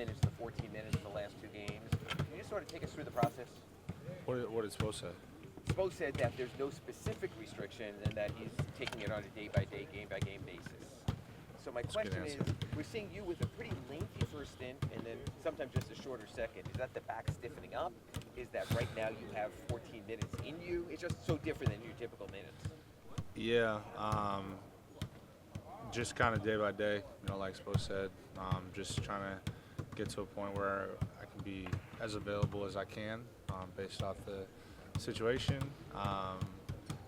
minutes to 14 minutes in the last 2 games. Can you just sort of take us through the process? What did Spo say? Spo said that there's no specific restriction and that he's taking it on a day-by-day, game-by-game basis. So my question is, we're seeing you with a pretty lengthy first stint and then sometimes just a shorter second. Is that the back stiffening up? Is that right now you have 14 minutes in you? It's just so different than your typical minutes. Yeah, just kind of day by day, like Spo said, just trying to get to a point where I can be as available as I can based off the situation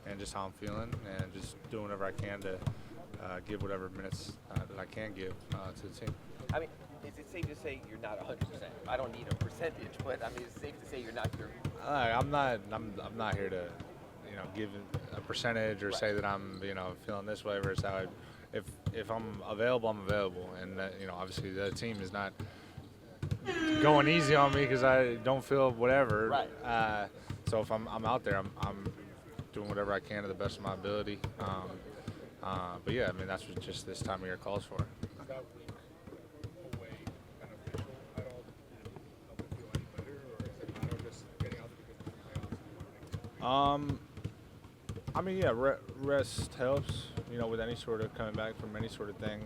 and just how I'm feeling, and just doing whatever I can to give whatever minutes that I can give to the team. I mean, is it safe to say you're not 100%? I don't need a percentage, but I mean, it's safe to say you're not your. I'm not here to, give a percentage or say that I'm, feeling this way versus how. If I'm available, I'm available, and obviously the team is not going easy on me because I don't feel whatever. Right. So if I'm out there, I'm doing whatever I can to the best of my ability. But yeah, I mean that's what just this time of year calls for. That week away beneficial at all? Help it feel any better, or is it matter just getting out there because of the playoffs? I mean, yeah, rest helps. With any sort of coming back from any sort of thing.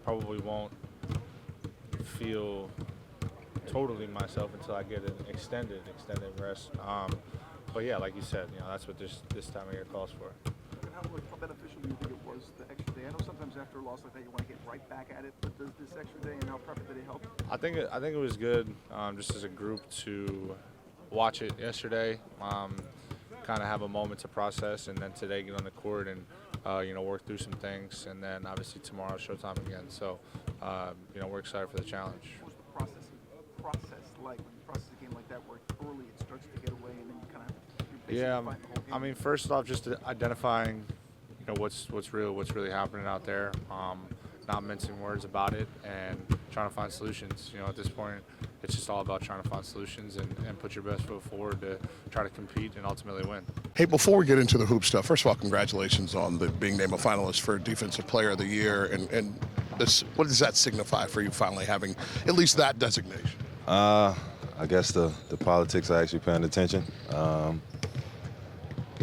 Probably won't feel totally myself until I get an extended rest. But yeah, like you said, that's what this time of year calls for. How beneficial do you think it was, the extra day? I know sometimes after a loss like that you want to get right back at it, but does this extra day and how prepped did it help? I think it was good, just as a group to watch it yesterday, kind of have a moment to process, and then today get on the court and work through some things, and then obviously tomorrow showtime again. So we're excited for the challenge. What was the process like when you process a game like that, where early it starts to get away and then you kind of Yeah, I mean, first off, just identifying, what's really happening out there, not mincing words about it, and trying to find solutions. At this point, it's just all about trying to find solutions and put your best foot forward to try to compete and ultimately win. Hey, before we get into the hoop stuff, first of all, congratulations on being named a finalist for Defensive Player of the Year, and this, what does that signify for you finally having at least that designation? I guess the politics are actually paying attention.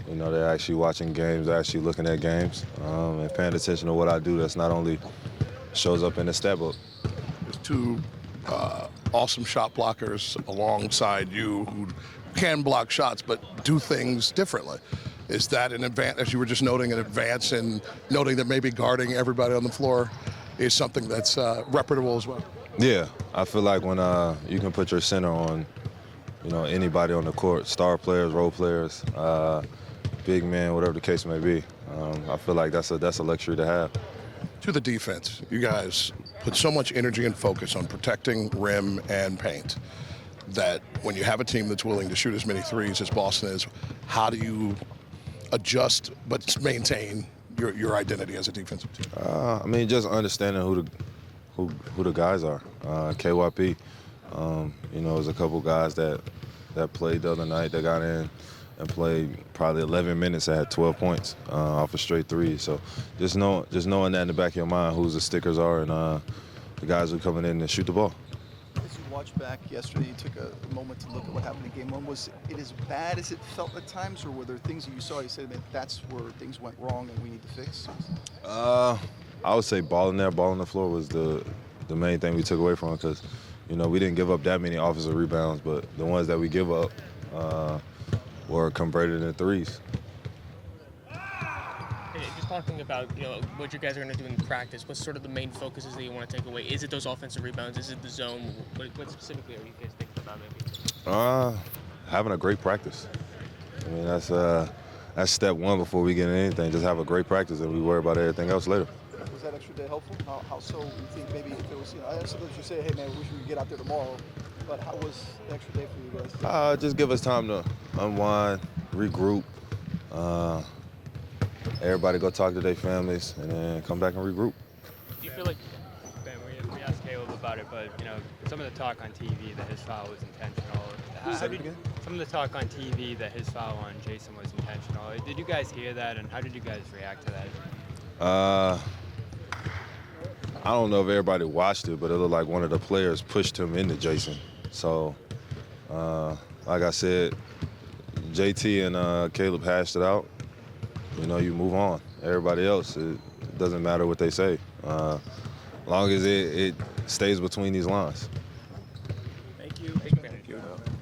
They're actually watching games, they're actually looking at games, and paying attention to what I do. That's not only shows up in the stat book. There's two awesome shot blockers alongside you who can block shots but do things differently. Is that an advance, as you were just noting, an advance in noting that maybe guarding everybody on the floor is something that's reputable as well? Yeah, I feel like when you can put your center on, anybody on the court, star players, role players, big man, whatever the case may be, I feel like that's a luxury to have. To the defense, you guys put so much energy and focus on protecting rim and paint that when you have a team that's willing to shoot as many threes as Boston is, how do you adjust but maintain your identity as a defensive team? I mean, just understanding who the guys are. KYP, there's a couple guys that played the other night that got in and played probably 11 minutes and had 12 points off a straight three. So just knowing that in the back of your mind, who the stickers are and the guys who are coming in and shoot the ball. As you watched back yesterday, you took a moment to look at what happened in game one. Was it as bad as it felt at times, or were there things that you saw you said, man, that's where things went wrong and we need to fix? I would say ball on the floor was the main thing we took away from it, because we didn't give up that many offensive rebounds, but the ones that we give up were converted into threes. Just talking about what you guys are going to do in practice, what's sort of the main focuses that you want to take away? Is it those offensive rebounds? Is it the zone? What specifically are you guys thinking about maybe? Having a great practice. I mean, that's step one before we get into anything. Just have a great practice and we worry about everything else later. Was that extra day helpful? How so? You think maybe if it was, sometimes you say, hey man, we wish we could get out there tomorrow, but how was the extra day for you guys? Just give us time to unwind, regroup, everybody go talk to their families, and then come back and regroup. Do you feel like, Ben, we asked Caleb about it, but some of the talk on TV that his foul was intentional. Some of the talk on TV that his foul on Jason was intentional. Did you guys hear that, and how did you guys react to that? I don't know if everybody watched it, but it looked like one of the players pushed him into Jason. So, like I said, JT and Caleb hashed it out. You know, you move on. Everybody else, it doesn't matter what they say. As long as it stays between these lines.